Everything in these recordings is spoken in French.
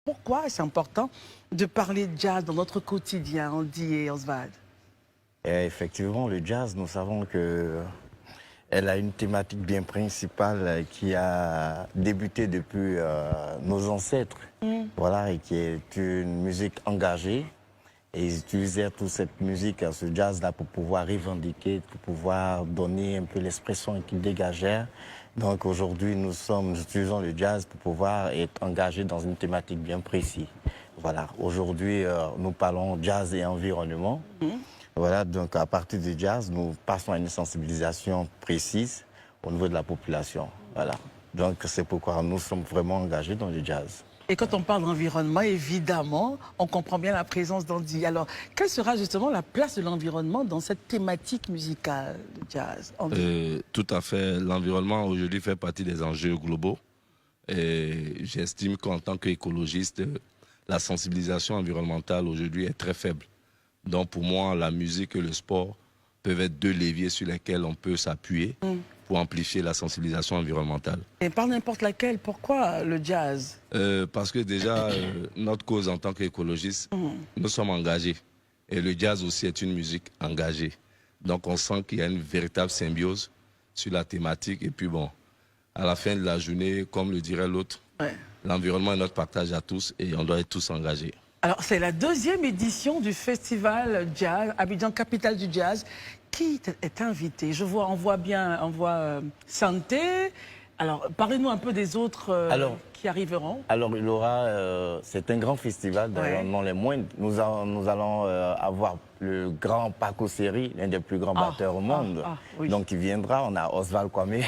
Pourquoi c'est important de parler de jazz dans notre quotidien, Andy et Oswald? Et effectivement, le jazz, nous savons que elle a une thématique bien principale qui a débuté depuis nos ancêtres, voilà, et qui est une musique engagée. Et ils utilisaient toute cette musique, ce jazz-là, pour pouvoir revendiquer, pour pouvoir donner un peu l'expression qu'ils dégageaient. Donc aujourd'hui, nous utilisons le jazz pour pouvoir être engagés dans une thématique bien précise. Voilà, aujourd'hui, nous parlons jazz et environnement. Voilà, donc à partir du jazz, nous passons à une sensibilisation précise au niveau de la population. Voilà, donc c'est pourquoi nous sommes vraiment engagés dans le jazz. Et quand on parle d'environnement, évidemment, on comprend bien la présence d'Andy. Alors, quelle sera justement la place de l'environnement dans cette thématique musicale de jazz, Andy? Tout à fait. L'environnement aujourd'hui fait partie des enjeux globaux. Et j'estime qu'en tant qu'écologiste, la sensibilisation environnementale aujourd'hui est très faible. Donc pour moi, la musique et le sport peuvent être deux leviers sur lesquels on peut s'appuyer pour amplifier la sensibilisation environnementale. Et par n'importe laquelle, pourquoi le jazz? Parce que déjà, notre cause en tant qu'écologiste, nous sommes engagés. Et le jazz aussi est une musique engagée. Donc on sent qu'il y a une véritable symbiose sur la thématique. Et puis bon, à la fin de la journée, comme le dirait l'autre, l'environnement est notre partage à tous et on doit être tous engagés. Alors, c'est la deuxième édition du festival jazz, Abidjan, capitale du jazz. Qui est invité? On voit Santé. Alors, parlez-nous un peu des autres qui arriveront. Alors, il aura, c'est un grand festival, non les moindres. Nous allons avoir le grand Paco Seri, l'un des plus grands batteurs au monde. Oui. Donc, il viendra. On a Oswald Kwame.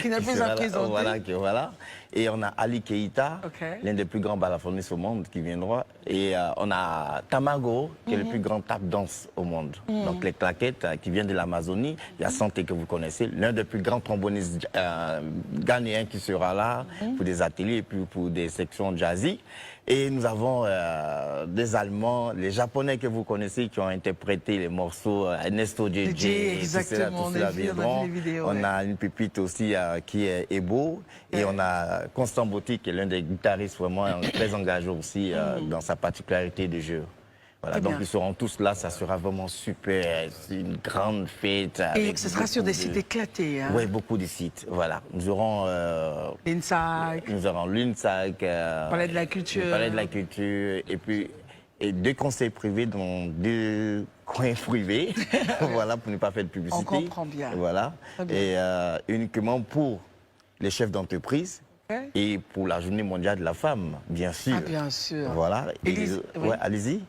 Qui n'a plus à présenter. Voilà. Et on a Ali Keïta, l'un des plus grands balafonists au monde, qui viendra. Et on a Tamago, qui est le plus grand tap dance au monde. Donc, les claquettes qui viennent de l'Amazonie. Il y a Santé que vous connaissez, l'un des plus grands trombonistes ghanéens qui sera là pour des ateliers et puis pour des sections jazzy. Et nous avons des Allemands, les Japonais que vous connaissez qui ont interprété les morceaux, Ernesto JJ, exactement, on a une pépite aussi qui est Ebo, et on a Constant Botti qui est l'un des guitaristes vraiment très engagés aussi dans sa particularité de jeu. Voilà, donc ils seront tous là, ça sera vraiment super, c'est une grande fête. Et ce sera sur des sites éclatés. Hein? Oui, beaucoup de sites, voilà. Nous aurons l'INSAC, Palais de la Culture. Palais de la Culture, et puis deux conseils privés dans deux coins privés, voilà, pour ne pas faire de publicité. On comprend bien. Voilà, et uniquement pour les chefs d'entreprise. Et pour la journée mondiale de la femme, bien sûr. Ah, bien sûr. Voilà. Allez-y.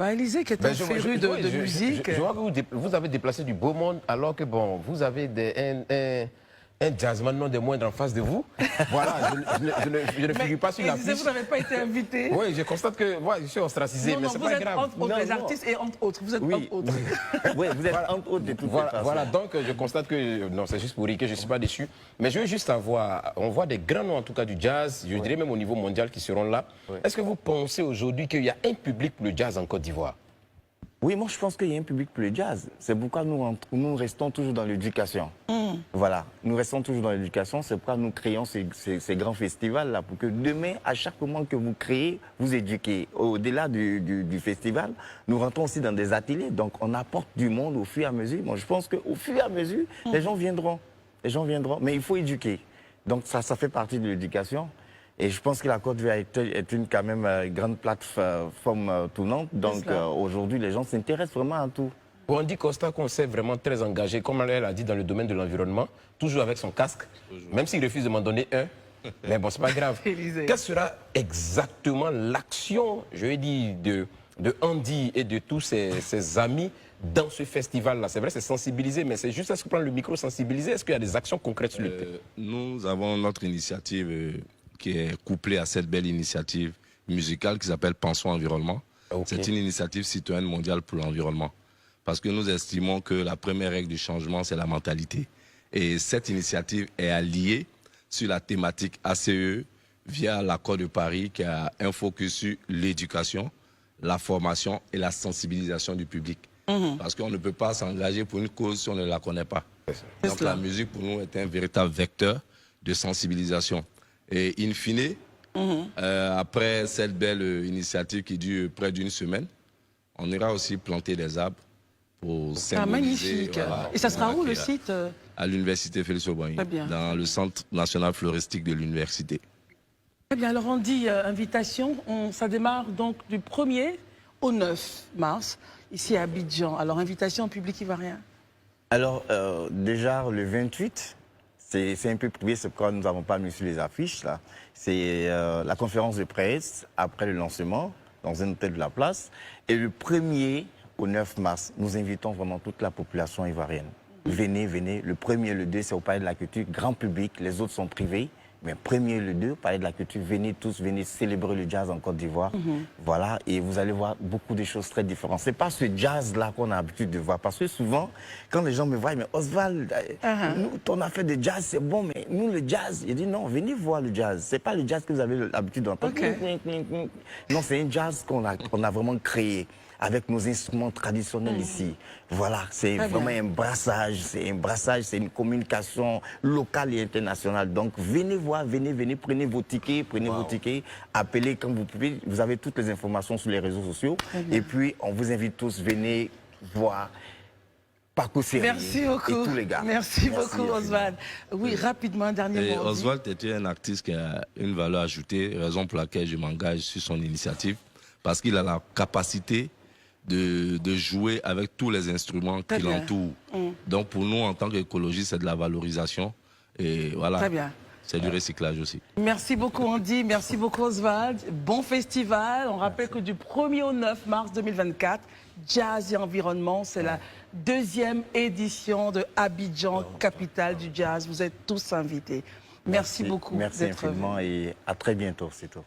Élysée qui est un féru de musique. Je vois que vous avez déplacé du beau monde alors que bon, vous avez un jazzman non des moindres en face de vous. Voilà, je ne figure pas sur la fiche. Vous n'avez pas été invité. Oui, je constate que je suis ostracisé, mais c'est pas grave. Entre autres, les artistes et entre autres. Vous êtes entre autres. Oui, vous êtes entre autres de toutes les façons. Voilà, donc je constate que, non, c'est juste pour rire que je ne suis pas déçu. Mais je veux juste savoir, on voit des grands noms en tout cas du jazz, je dirais même au niveau mondial qui seront là. Est-ce que vous pensez aujourd'hui qu'il y a un public pour le jazz en Côte d'Ivoire? Oui, moi je pense qu'il y a un public pour le jazz. C'est pourquoi nous restons toujours dans l'éducation. Voilà, nous restons toujours dans l'éducation. C'est pourquoi nous créons ces grands festivals-là, pour que demain, à chaque moment que vous créez, vous éduquez. Au-delà du festival, nous rentrons aussi dans des ateliers. Donc on apporte du monde au fur et à mesure. Moi je pense qu'au fur et à mesure, les gens viendront. Les gens viendront, mais il faut éduquer. Donc ça fait partie de l'éducation. Et je pense que la Côte d'Ivoire est une quand même grande plateforme tournante. Donc aujourd'hui, les gens s'intéressent vraiment à tout. Pour Andy Costa, qu'on s'est vraiment très engagé, comme elle a dit, dans le domaine de l'environnement, toujours avec son casque, même s'il refuse de m'en donner un. Mais bon, c'est pas grave. Quelle sera exactement l'action, je vais dire, de Andy et de tous ses amis dans ce festival-là? C'est vrai, c'est sensibiliser, mais c'est juste, est-ce que prendre le micro sensibiliser? Est-ce qu'il y a des actions concrètes sur le terrain? Nous avons notre initiative qui est couplée à cette belle initiative musicale qui s'appelle Pensons Environnement. C'est une initiative citoyenne mondiale pour l'environnement. Parce que nous estimons que la première règle du changement, c'est la mentalité. Et cette initiative est alliée sur la thématique ACE via l'accord de Paris qui a un focus sur l'éducation, la formation et la sensibilisation du public. Parce qu'on ne peut pas s'engager pour une cause si on ne la connaît pas. Donc la musique pour nous est un véritable vecteur de sensibilisation. Et in fine, Après cette belle initiative qui dure près d'une semaine, on ira aussi planter des arbres pour symboliser. Magnifique. Voilà, Et ça sera où le voilà, site? À l'université Félix-Auboigny, dans le centre national floristique de l'université. Très bien, alors on dit invitation, ça démarre donc du 1er au 9 mars, ici à Abidjan. Alors invitation au public ivoirien. Alors, déjà, le 28, c'est un peu privé, c'est pourquoi nous n'avons pas mis sur les affiches, là. C'est la conférence de presse après le lancement, dans un hôtel de la place. Et le 1er au 9 mars, nous invitons vraiment toute la population ivoirienne. Venez, venez. Le 1er et le 2, c'est au Palais de la Culture, grand public. Les autres sont privés. Mais 1er et le 2, Palais de la Culture, venez tous, venez célébrer le jazz en Côte d'Ivoire. Voilà, et vous allez voir beaucoup de choses très différentes. C'est pas ce jazz-là qu'on a l'habitude de voir. Parce que souvent, quand les gens me voient, mais Oswald, nous, ton affaire de jazz, c'est bon, mais nous, le jazz, je dis non, venez voir le jazz. C'est pas le jazz que vous avez l'habitude d'entendre. Non, c'est un jazz qu'on a vraiment créé avec nos instruments traditionnels ici. Voilà, c'est vraiment un brassage, c'est une communication locale et internationale. Donc venez voir, venez, prenez vos tickets, appelez quand vous pouvez. Vous avez toutes les informations sur les réseaux sociaux. Et puis, on vous invite tous, venez voir. Merci beaucoup. Et tous les gars. Merci beaucoup, Oswald. Oui, rapidement, un dernier mot. Oswald était un artiste qui a une valeur ajoutée, raison pour laquelle je m'engage sur son initiative, parce qu'il a la capacité de jouer avec tous les instruments qui l'entourent. Donc pour nous, en tant qu'écologistes, c'est de la valorisation. Et voilà. Très bien. C'est du recyclage aussi. Merci beaucoup Andy, merci beaucoup Oswald. Bon festival. On rappelle que du 1er au 9 mars 2024, Jazz et Environnement, c'est la 2e édition de Abidjan, capitale du jazz. Vous êtes tous invités. Merci beaucoup. Merci infiniment et à très bientôt, c'est tout.